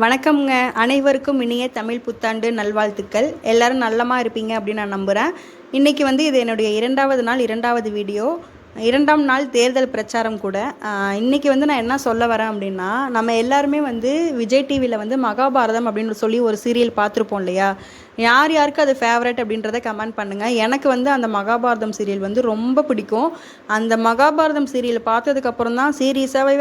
வணக்கம்ங்க. அனைவருக்கும் இனிய தமிழ் புத்தாண்டு நல்வாழ்த்துக்கள். எல்லாரும் நல்லமா இருப்பீங்க அப்படின்னு நான் நம்புகிறேன். இன்றைக்கி இது என்னுடைய 2வது நாள் 2வது வீடியோ. 2ஆம் நாள் தேர்தல் பிரச்சாரம் கூட. இன்றைக்கி நான் என்ன சொல்ல வரேன் அப்படின்னா, நம்ம எல்லாருமே விஜய் டிவியில் மகாபாரதம் அப்படின்னு சொல்லி ஒரு சீரியல் பார்த்துருப்போம் இல்லையா? யார் யாருக்கு அது ஃபேவரட் அப்படின்றத கமெண்ட் பண்ணுங்கள். எனக்கு அந்த மகாபாரதம் சீரியல் ரொம்ப பிடிக்கும். அந்த மகாபாரதம் சீரியல் பார்த்ததுக்கப்புறம் தான் சீரியஸாகவே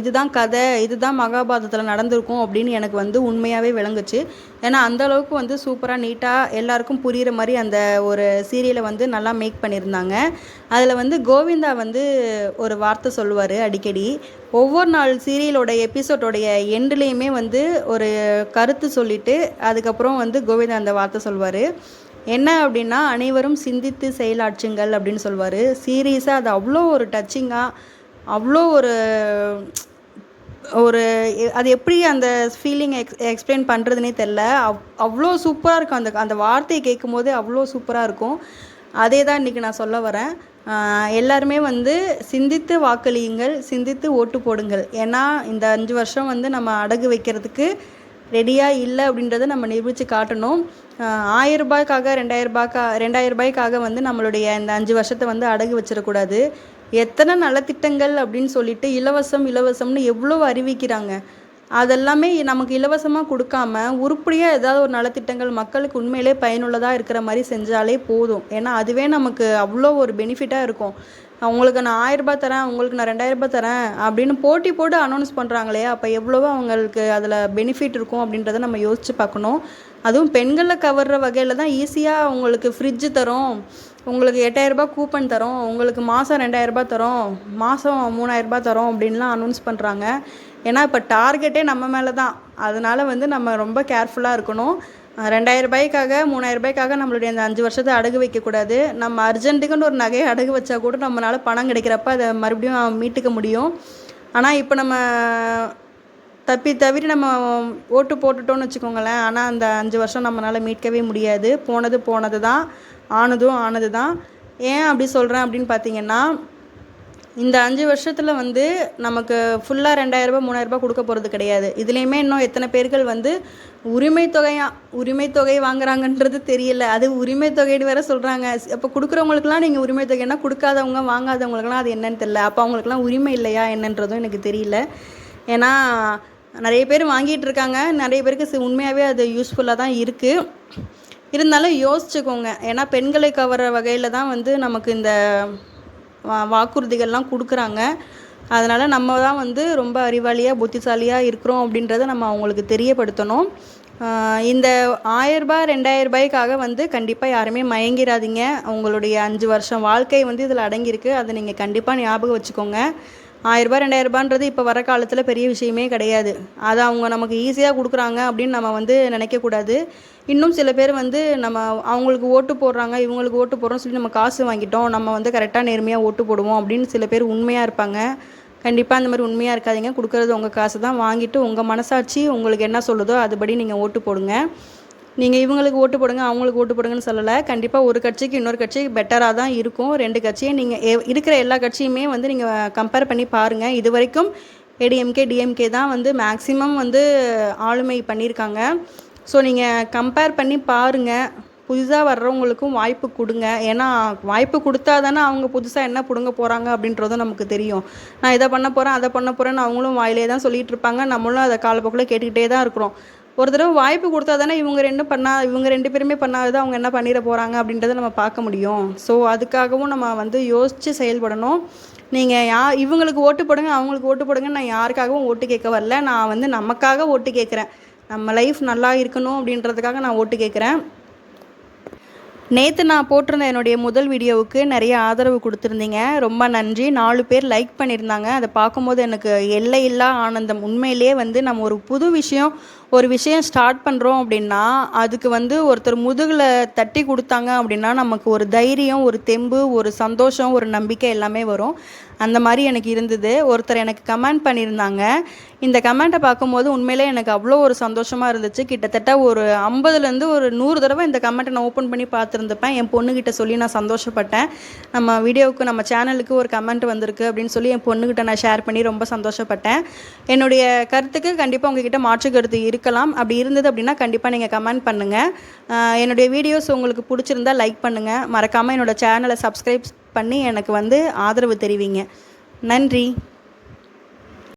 இதுதான் கதை, இதுதான் மகாபாரதத்தில் நடந்திருக்கும் அப்படின்னு எனக்கு உண்மையாகவே விளங்குச்சு. ஏன்னா அந்தளவுக்கு சூப்பராக நீட்டாக எல்லாருக்கும் புரிகிற மாதிரி அந்த ஒரு சீரியலை நல்லா மேக் பண்ணியிருந்தாங்க. அதில் கோவிந்தா ஒரு வார்த்தை சொல்லுவார் அடிக்கடி. ஒவ்வொரு நாள் சீரியலோட எபிசோடோடைய எண்டுலேயுமே ஒரு கருத்து சொல்லிவிட்டு அதுக்கப்புறம் கோவிந்தா அந்த வார்த்தை சொல்வார். என்ன அப்படின்னா, அனைவரும் சிந்தித்து செயலாற்றுங்கள் அப்படின்னு சொல்வார். சீரியஸாக அது அவ்வளோ ஒரு டச்சிங்காக, அவ்வளோ ஒரு ஒரு அது எப்படி அந்த ஃபீலிங் எக்ஸ்பிளைன் பண்ணுறதுனே தெரில. அவ்வளோ சூப்பராக இருக்கும். அந்த வார்த்தையை கேட்கும்போது அவ்வளோ சூப்பராக இருக்கும். அதே தான் இன்றைக்கி நான் சொல்ல வரேன். எல்லாருமே சிந்தித்து வாக்களியுங்கள், சிந்தித்து ஓட்டு போடுங்கள். ஏன்னா இந்த 5 வருஷம் நம்ம அடகு வைக்கிறதுக்கு ரெடியாக இல்லை அப்படின்றத நம்ம நிரூபித்து காட்டணும். 1000 ரூபாய்க்காக 2000 ரூபாய்க்காக நம்மளுடைய இந்த 5 வருஷத்தை அடகு வச்சிடக்கூடாது. எத்தனை நலத்திட்டங்கள் அப்படின்னு சொல்லிட்டு இலவசம்னு எவ்வளோ அறிவிக்கிறாங்க. அதெல்லாமே நமக்கு இலவசமாக கொடுக்காம உருப்படியாக ஏதாவது ஒரு நலத்திட்டங்கள் மக்களுக்கு உண்மையிலே பயனுள்ளதாக இருக்கிற மாதிரி செஞ்சாலே போதும். ஏன்னா அதுவே நமக்கு அவ்வளோ ஒரு பெனிஃபிட்டாக இருக்கும். உங்களுக்கு நான் 1000 ரூபாய் தரேன், உங்களுக்கு நான் 2000 ரூபாய் தரேன் அப்படின்னு போட்டு அனௌன்ஸ் பண்ணுறாங்களே, அப்போ எவ்வளவோ அவங்களுக்கு அதில் பெனிஃபிட் இருக்கும் அப்படின்றத நம்ம யோசித்து பார்க்கணும். அதுவும் பெண்களை கவர்ற வகையில் தான் ஈஸியாக உங்களுக்கு ஃப்ரிட்ஜு தரோம், உங்களுக்கு 8000 ரூபாய் கூப்பன் தரோம், உங்களுக்கு மாதம் 2000 ரூபாய் தரோம், மாதம் 3000 ரூபாய் தரோம் அப்படின்லாம் அனௌன்ஸ் பண்ணுறாங்க. ஏன்னா இப்போ டார்கெட்டே நம்ம மேலே தான். அதனால் நம்ம ரொம்ப கேர்ஃபுல்லாக இருக்கணும். 2000 ரூபாய்க்காக 3000 ரூபாய்க்காக நம்மளுடைய அந்த 5 வருஷத்தை அடகு வைக்கக்கூடாது. நம்ம அர்ஜென்ட்டுக்குன்னு ஒரு நகையை அடகு வச்சா கூட நம்மளால் பணம் கிடைக்கிறப்ப அதை மறுபடியும் மீட்டுக்க முடியும். ஆனால் இப்போ நம்ம தவிர நம்ம ஓட்டு போட்டுட்டோன்னு வச்சுக்கோங்களேன். ஆனால் அந்த 5 வருஷம் நம்மளால் மீட்கவே முடியாது. போனது தான், ஆனது தான். ஏன் அப்படி சொல்கிறேன் அப்படின்னு பார்த்தீங்கன்னா, இந்த 5 வருஷத்தில் நமக்கு ஃபுல்லாக 2000 ரூபாய் 3000 ரூபாய் கொடுக்க போகிறது கிடையாது. இதுலேயுமே இன்னும் எத்தனை பேர்கள் உரிமை தொகை வாங்குறாங்கன்றது தெரியல. அது உரிமை தொகைன்னு வேறு சொல்கிறாங்க. அப்போ கொடுக்குறவங்களுக்குலாம் நீங்கள் உரிமை தொகைன்னா, கொடுக்காதவங்க வாங்காதவங்களுக்குலாம் அது என்னன்னு தெரியல. அப்போ அவங்களுக்குலாம் உரிமை இல்லையா என்னன்றதும் எனக்கு தெரியல. ஏன்னா நிறைய பேர் வாங்கிட்டு இருக்காங்க. நிறைய பேருக்கு உண்மையாகவே அது யூஸ்ஃபுல்லாக தான் இருக்குது. இருந்தாலும் யோசிச்சுக்கோங்க. ஏன்னா பெண்களை கவர்ற வகையில் தான் நமக்கு இந்த வாக்குறுதிகள்லாம் கொடுக்குறாங்க. அதனால் நம்ம தான் ரொம்ப அறிவாளியாக புத்திசாலியாக இருக்கிறோம் அப்படின்றத நம்ம அவங்களுக்கு தெரியப்படுத்தணும். இந்த 1000 ரூபாய் 2000 ரூபாய்க்காக கண்டிப்பாக யாருமே மயங்கிடாதீங்க. உங்களுடைய 5 வருஷம் வாழ்க்கை இதில் அடங்கியிருக்கு. அதை நீங்கள் கண்டிப்பாக ஞாபகம் வச்சுக்கோங்க. 1000 ரூபாய் 2000 ரூபான்றது இப்போ வர காலத்தில் பெரிய விஷயமே கிடையாது. அதை அவங்க நமக்கு ஈஸியாக கொடுக்குறாங்க அப்படின்னு நம்ம நினைக்கக்கூடாது. இன்னும் சில பேர் நம்ம அவங்களுக்கு ஓட்டு போடுறாங்க, இவங்களுக்கு ஓட்டு போடுறோம்னு சொல்லி நம்ம காசு வாங்கிட்டோம், நம்ம கரெக்டாக நேர்மையாக ஓட்டு போடுவோம் அப்படின்னு சில பேர் உண்மையாக இருப்பாங்க. கண்டிப்பாக அந்த மாதிரி உண்மையாக இருக்காதீங்க. கொடுக்குறது உங்கள் காசு தான். வாங்கிட்டு உங்கள் மனசாட்சி உங்களுக்கு என்ன சொல்லுதோ அதுபடி நீங்கள் ஓட்டு போடுங்க. நீங்கள் இவங்களுக்கு ஓட்டு போடுங்க, அவங்களுக்கு ஓட்டு போடுங்கன்னு சொல்லலை. கண்டிப்பாக ஒரு கட்சிக்கு இன்னொரு கட்சி பெட்டராக தான் இருக்கும். 2 கட்சியை நீங்கள் இருக்கிற எல்லா கட்சியுமே நீங்கள் கம்பேர் பண்ணி பாருங்கள். இது வரைக்கும் ஏடிஎம்கே டிஎம்கே தான் மேக்ஸிமம் ஆளுமை பண்ணியிருக்காங்க. ஸோ நீங்கள் கம்பேர் பண்ணி பாருங்கள். புதுசாக வர்றவங்களுக்கும் வாய்ப்பு கொடுங்க. ஏன்னா வாய்ப்பு கொடுத்தா தானே அவங்க புதுசாக என்ன பிடுங்க போகிறாங்க அப்படின்றதும் நமக்கு தெரியும். நான் இதை பண்ண போகிறேன், அதை பண்ண போகிறேன்னு அவங்களும் வாயிலே தான் சொல்லிகிட்டு இருப்பாங்க. நம்மளும் அதை காலப்போக்கில் கேட்டுக்கிட்டே தான் இருக்கிறோம். ஒரு தடவை வாய்ப்பு கொடுத்தா தானே இவங்க 2 பேருமே பண்ணாதது அவங்க என்ன பண்ணிட போகிறாங்க அப்படின்றத நம்ம பார்க்க முடியும். ஸோ அதுக்காகவும் நம்ம யோசித்து செயல்படணும். நீங்கள் இவங்களுக்கு ஓட்டு போடுங்க, அவங்களுக்கு ஓட்டு போடுங்க, நான் யாருக்காகவும் ஓட்டு கேட்க வரல. நான் நமக்காக ஓட்டு கேட்குறேன். நம்ம லைஃப் நல்லா இருக்கணும் அப்படின்றதுக்காக நான் ஓட்டு கேட்குறேன். நேற்று நான் போட்டிருந்த என்னுடைய முதல் வீடியோவுக்கு நிறைய ஆதரவு கொடுத்துருந்தீங்க. ரொம்ப நன்றி. 4 பேர் லைக் பண்ணியிருந்தாங்க. அதை பார்க்கும்போது எனக்கு எல்லையில்லா ஆனந்தம். உண்மையிலே நம்ம ஒரு விஷயம் ஸ்டார்ட் பண்ணுறோம் அப்படின்னா அதுக்கு ஒருத்தர் முதுகில் தட்டி கொடுத்தாங்க அப்படின்னா நமக்கு ஒரு தைரியம், ஒரு தெம்பு, ஒரு சந்தோஷம், ஒரு நம்பிக்கை எல்லாமே வரும். அந்த மாதிரி எனக்கு இருந்தது. ஒருத்தர் எனக்கு கமெண்ட் பண்ணியிருந்தாங்க. இந்த கமெண்ட்டை பார்க்கும்போது உண்மையிலே எனக்கு அவ்வளோ ஒரு சந்தோஷமாக இருந்துச்சு. கிட்டத்தட்ட ஒரு 50லேருந்து ஒரு 100 தடவை இந்த கமெண்ட்டை நான் ஓப்பன் பண்ணி பார்த்துருந்துப்பேன். என் பொண்ணுக்கிட்ட சொல்லி நான் சந்தோஷப்பட்டேன். நம்ம வீடியோவுக்கு நம்ம சேனலுக்கு ஒரு கமெண்ட் வந்திருக்கு அப்படின்னு சொல்லி என் பொண்ணுக்கிட்ட நான் ஷேர் பண்ணி ரொம்ப சந்தோஷப்பட்டேன். என்னுடைய கருத்துக்கு கண்டிப்பாக உங்ககிட்ட மாற்று கருத்து இருக்கலாம். அப்படி இருந்தது அப்படின்னா கண்டிப்பாக நீங்கள் கமெண்ட் பண்ணுங்கள். என்னுடைய வீடியோஸ் உங்களுக்கு பிடிச்சிருந்தா லைக் பண்ணுங்கள். மறக்காமல் என்னோடய சேனலை சப்ஸ்கிரைப் பண்ணி எனக்கு ஆதரவு தெரிவிங்க. நன்றி.